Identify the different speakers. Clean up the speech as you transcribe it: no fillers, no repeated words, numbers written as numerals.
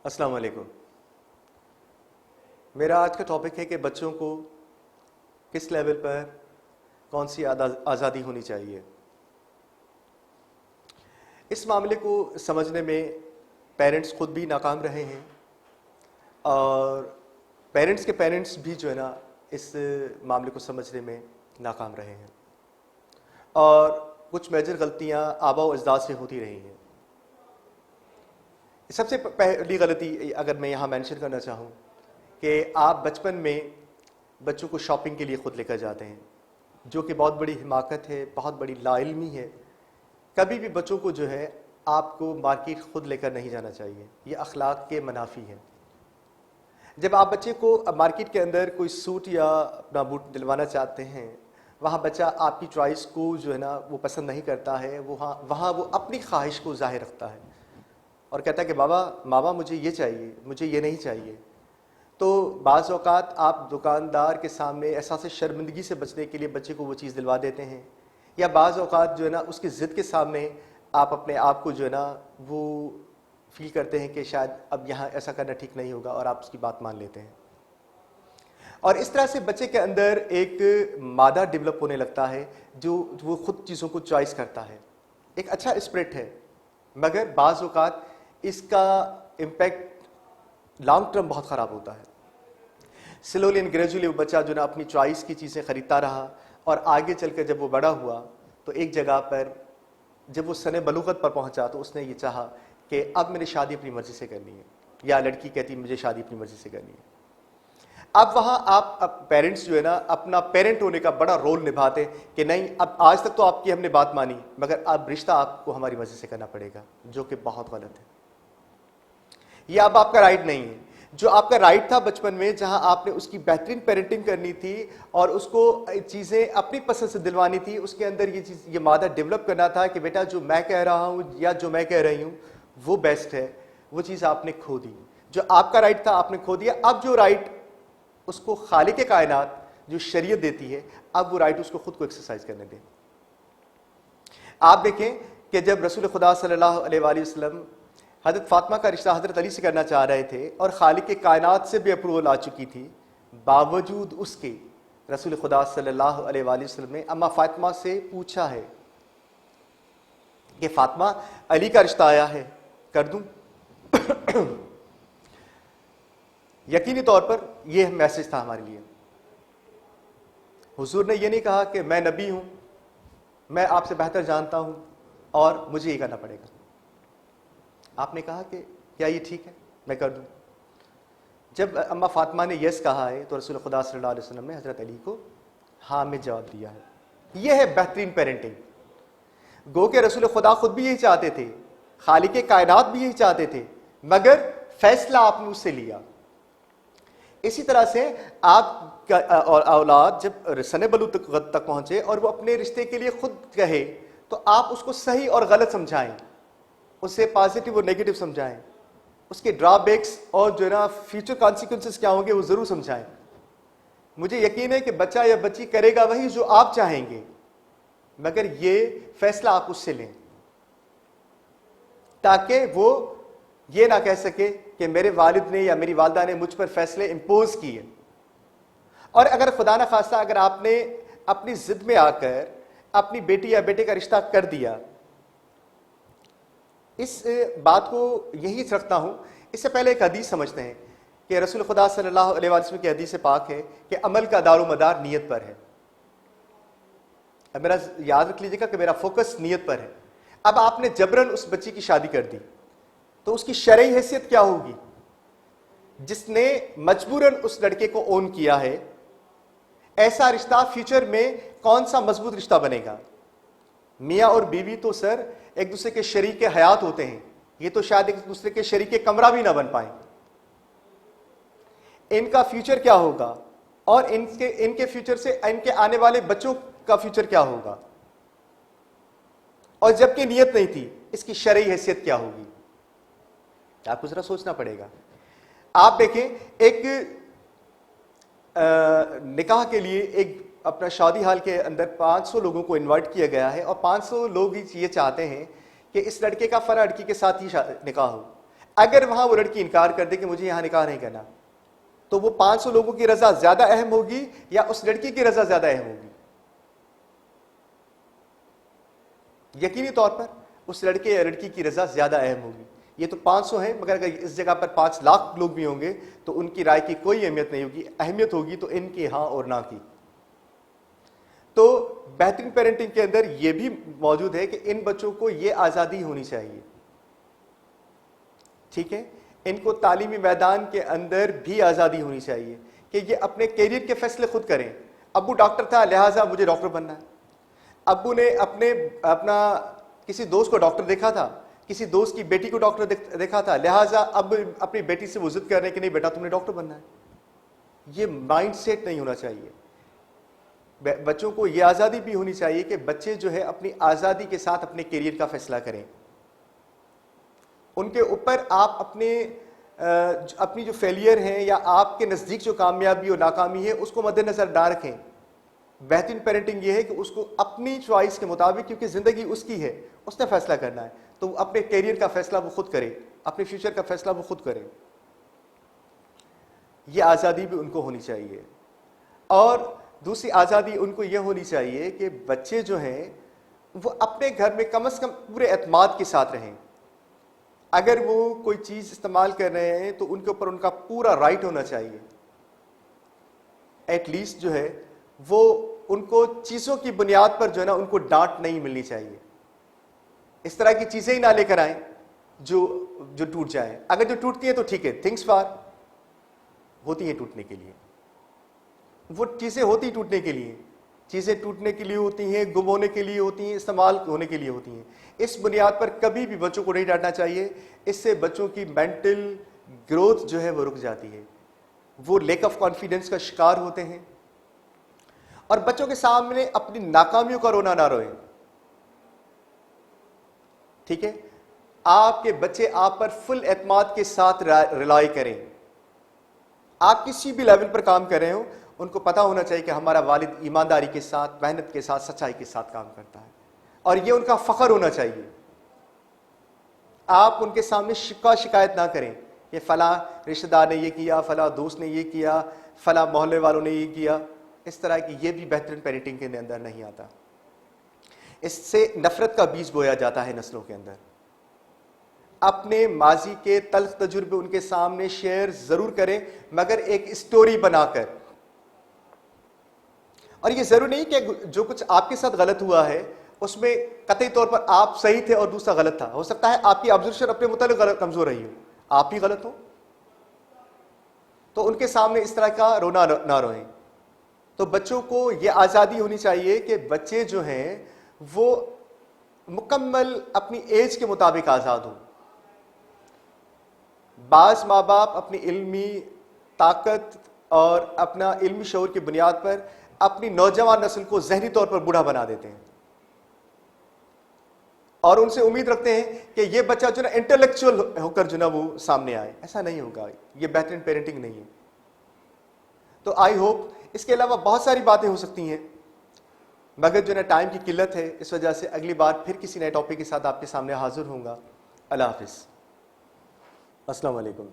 Speaker 1: अस्सलाम वालेकुम। मेरा आज का टॉपिक है कि बच्चों को किस लेवल पर कौन सी आज़ादी होनी चाहिए। इस मामले को समझने में पेरेंट्स खुद भी नाकाम रहे हैं और पेरेंट्स के पेरेंट्स भी जो है ना इस मामले को समझने में नाकाम रहे हैं और कुछ मेजर गलतियां आबा व अजदाद से होती रही हैं। सबसे पहली गलती अगर मैं यहाँ मेंशन करना चाहूँ कि आप बचपन में बच्चों को शॉपिंग के लिए ख़ुद लेकर जाते हैं, जो कि बहुत बड़ी हिमाकत है, बहुत बड़ी लाइल्मी है। कभी भी बच्चों को जो है आपको मार्केट ख़ुद लेकर नहीं जाना चाहिए, ये अखलाक के मनाफी है। जब आप बच्चे को मार्केट के अंदर कोई सूट या अपना बूट दिलवाना चाहते हैं, वहाँ बच्चा आपकी चॉइस को जो है ना वो पसंद नहीं करता है, वहाँ वो अपनी ख्वाहिश को ज़ाहिर रखता है और कहता है कि बाबा मामा मुझे ये चाहिए, मुझे ये नहीं चाहिए। तो बाज़ औक़ात आप दुकानदार के सामने एहसास शर्मिंदगी से बचने के लिए बच्चे को वो चीज़ दिलवा देते हैं, या बाज़ औक़ात जो है ना उसकी ज़िद के सामने आप अपने आप को जो है ना वो फील करते हैं कि शायद अब यहाँ ऐसा करना ठीक नहीं होगा और आप उसकी बात मान लेते हैं। और इस तरह से बच्चे के अंदर एक मादा डेवलप होने लगता है जो वो खुद चीज़ों को चॉइस करता है। एक अच्छा स्पिरिट है, मगर बाज़ औक़ात इसका इम्पैक्ट लॉन्ग टर्म बहुत ख़राब होता है। स्लोली एंड ग्रेजुअली वो बच्चा जो ना अपनी चॉइस की चीज़ें ख़रीदता रहा और आगे चलकर जब वो बड़ा हुआ तो एक जगह पर जब वो सने बलूगत पर पहुंचा तो उसने ये चाहा कि अब मैंने शादी अपनी मर्ज़ी से करनी है, या लड़की कहती मुझे शादी अपनी मर्ज़ी से करनी है। अब वहाँ आप पेरेंट्स जो है ना अपना पेरेंट होने का बड़ा रोल निभाते कि नहीं, अब आज तक तो आपकी हमने बात मानी, मगर अब रिश्ता आपको हमारी मर्ज़ी से करना पड़ेगा, जो कि बहुत गलत है। ये अब आपका राइट नहीं है। जो आपका राइट था बचपन में, जहां आपने उसकी बेहतरीन पेरेंटिंग करनी थी और उसको चीज़ें अपनी पसंद से दिलवानी थी, उसके अंदर ये चीज़, ये मादा डेवलप करना था कि बेटा जो मैं कह रहा हूँ या जो मैं कह रही हूँ वो बेस्ट है, वो चीज़ आपने खो दी। जो आपका राइट था आपने खो दिया। अब जो राइट उसको खालिक कायनात जो शरीयत देती है, अब वो राइट उसको खुद को एक्सरसाइज करने दें। आप देखें कि जब रसूल खुदा सल्लल्लाहु अलैहि वसल्लम हज़रत फातिमा का रिश्ता हज़रत अली से करना चाह रहे थे और खालिक कायनात से भी अप्रूवल आ चुकी थी, बावजूद उसके रसूल खुदा सल्लल्लाहु अलैहि वसल्लम ने अम्मा फातिमा से पूछा है कि फातिमा अली का रिश्ता आया है, कर दूं? यकीनी तौर पर यह मैसेज था हमारे लिए। हुजूर ने यह नहीं कहा कि मैं नबी हूं, मैं आपसे बेहतर जानता हूं और मुझे ये करना पड़ेगा। आपने कहा कि क्या ये ठीक है, मैं कर दूं? जब अम्मा फातिमा ने यस कहा है तो रसूल खुदा सल्लल्लाहु अलैहि वसल्लम ने हज़रत अली को हाँ में जवाब दिया है। यह है बेहतरीन पेरेंटिंग। गो के रसूल खुदा खुद भी यही चाहते थे, खालिक कायनात भी यही चाहते थे, मगर फैसला आपने उससे लिया। इसी तरह से आप औलाद जब सने बलूग तक पहुंचे और वो अपने रिश्ते के लिए खुद कहे तो आप उसको सही और गलत समझाएं, उससे पॉजिटिव और नेगेटिव समझाएं, उसके ड्रॉबैक्स और जो है ना फ्यूचर कॉन्सिक्वेंसेस क्या होंगे वो जरूर समझाएं। मुझे यकीन है कि बच्चा या बच्ची करेगा वही जो आप चाहेंगे, मगर ये फैसला आप उससे लें ताकि वो ये ना कह सके कि मेरे वालिद ने या मेरी वालदा ने मुझ पर फैसले इंपोज किए। और अगर खुदा न खास्ता अगर आपने अपनी जिद में आकर अपनी बेटी या बेटे का रिश्ता कर दिया, इस बात को यही रखता हूं। इससे पहले एक हदीस समझते हैं कि रसूल खुदा सल्लल्लाहु अलैहि वसल्लम की हदीस पाक है कि अमल का दारोमदार नीयत पर है। अब मेरा याद रख लीजिएगा कि मेरा फोकस नीयत पर है। अब आपने जबरन उस बच्ची की शादी कर दी तो उसकी शरई हैसियत क्या होगी? जिसने मजबूरन उस लड़के को ओन किया है, ऐसा रिश्ता फ्यूचर में कौन सा मजबूत रिश्ता बनेगा? मियाँ और बीवी तो सर एक दूसरे के शरीक हयात होते हैं, ये तो शायद एक दूसरे के शरीक कमरा भी ना बन पाए। इनका फ्यूचर क्या होगा और इनके फ्यूचर से इनके आने वाले बच्चों का फ्यूचर क्या होगा? और जबकि नीयत नहीं थी, इसकी शरई हैसियत क्या होगी? आपको जरा सोचना पड़ेगा। आप देखें, एक निकाह के लिए एक अपना शादी हाल के अंदर 500 लोगों को इनवाइट किया गया है और 500 लोग ही ये चाहते हैं कि इस लड़के का फला लड़की के साथ ही निकाह हो। अगर वहां वो लड़की इनकार कर दे कि मुझे यहां निकाह नहीं करना, तो वो 500 लोगों की रजा ज्यादा अहम होगी या उस लड़की की रजा ज्यादा अहम होगी? यकीनी तौर पर उस लड़के या लड़की की रजा ज्यादा अहम होगी। ये तो 500 हैं, मगर अगर इस जगह पर 5 लाख लोग भी होंगे तो उनकी राय की कोई अहमियत नहीं होगी। अहमियत होगी तो इनकी हां और ना की। तो बेहतरीन पेरेंटिंग के अंदर यह भी मौजूद है कि इन बच्चों को यह आजादी होनी चाहिए, ठीक है, इनको तालीमी मैदान के अंदर भी आजादी होनी चाहिए कि ये अपने कैरियर के फैसले खुद करें। अब्बू डॉक्टर था लिहाजा मुझे डॉक्टर बनना है। अब्बू ने अपना किसी दोस्त को डॉक्टर देखा था, किसी दोस्त की बेटी को डॉक्टर देखा था, लिहाजा अब अपनी बेटी से वो जिद कर रहे हैं कि नहीं बेटा तुमने डॉक्टर बनना है। ये माइंडसेट नहीं होना चाहिए। बच्चों को ये आज़ादी भी होनी चाहिए कि बच्चे जो है अपनी आज़ादी के साथ अपने कैरियर का फैसला करें। उनके ऊपर आप अपनी जो फेलियर है या आपके नज़दीक जो कामयाबी और नाकामी है उसको मद्देनजर ना रखें। बेहतरीन पेरेंटिंग ये है कि उसको अपनी चॉइस के मुताबिक, क्योंकि ज़िंदगी उसकी है, उसने फैसला करना है, तो अपने कैरियर का फैसला वो खुद करे, अपने फ्यूचर का फैसला वो खुद करे। ये आज़ादी भी उनको होनी चाहिए। और दूसरी आज़ादी उनको ये होनी चाहिए कि बच्चे जो हैं वो अपने घर में कम से कम पूरे एतमाद के साथ रहें। अगर वो कोई चीज़ इस्तेमाल कर रहे हैं तो उनके ऊपर उनका पूरा राइट होना चाहिए। एटलीस्ट जो है वो उनको चीज़ों की बुनियाद पर जो है ना उनको डांट नहीं मिलनी चाहिए। इस तरह की चीज़ें ही ना लेकर आए जो टूट जाए। अगर जो टूटती है तो ठीक है, थिंग्स फार होती हैं टूटने के लिए, वो चीज़ें होती टूटने के लिए, चीज़ें टूटने के लिए होती हैं, गुम होने के लिए होती हैं, इस्तेमाल होने के लिए होती हैं। इस बुनियाद पर कभी भी बच्चों को नहीं डांटना चाहिए। इससे बच्चों की मेंटल ग्रोथ जो है वो रुक जाती है, वो लैक ऑफ कॉन्फिडेंस का शिकार होते हैं। और बच्चों के सामने अपनी नाकामियों का रोना ना रोएं, ठीक है। आपके बच्चे आप पर फुल एतमाद के साथ रिलाई करें। आप किसी भी लेवल पर काम कर रहे हो, उनको पता होना चाहिए कि हमारा वालिद ईमानदारी के साथ, मेहनत के साथ, सच्चाई के साथ काम करता है, और ये उनका फख्र होना चाहिए। आप उनके सामने शिकायत ना करें कि फला रिश्तेदार ने ये किया, फला दोस्त ने ये किया, फला मोहल्ले वालों ने ये किया। इस तरह की ये भी बेहतरीन पेरेंटिंग के अंदर नहीं आता। इससे नफरत का बीज बोया जाता है नस्लों के अंदर। अपने माजी के तल्ख तजुर्बे उनके सामने शेयर जरूर करें, मगर एक स्टोरी बनाकर। और ये जरूरी नहीं कि जो कुछ आपके साथ गलत हुआ है उसमें कतई तौर पर आप सही थे और दूसरा गलत था। हो सकता है आपकी ऑब्जर्वेशन अपने मुताबिक कमजोर रही हो, आप ही गलत हो, तो उनके सामने इस तरह का रोना ना रोएं। तो बच्चों को यह आज़ादी होनी चाहिए कि बच्चे जो हैं वो मुकम्मल अपनी एज के मुताबिक आज़ाद हों। बाज़ माँ बाप अपनी इल्मी ताकत और अपना इल्मी शऊर की बुनियाद पर अपनी नौजवान नस्ल को ज़हनी तौर पर बूढ़ा बना देते हैं और उनसे उम्मीद रखते हैं कि ये बच्चा जो ना इंटेलेक्चुअल होकर जो ना वो सामने आए। ऐसा नहीं होगा, ये बेहतरीन पेरेंटिंग नहीं है। तो आई होप, इसके अलावा बहुत सारी बातें हो सकती हैं, मगर जो ना टाइम की किल्लत है, इस वजह से अगली बार फिर किसी नए टॉपिक के साथ आपके सामने हाजिर होऊंगा। अल्लाह हाफिज़, अस्सलाम वालेकुम।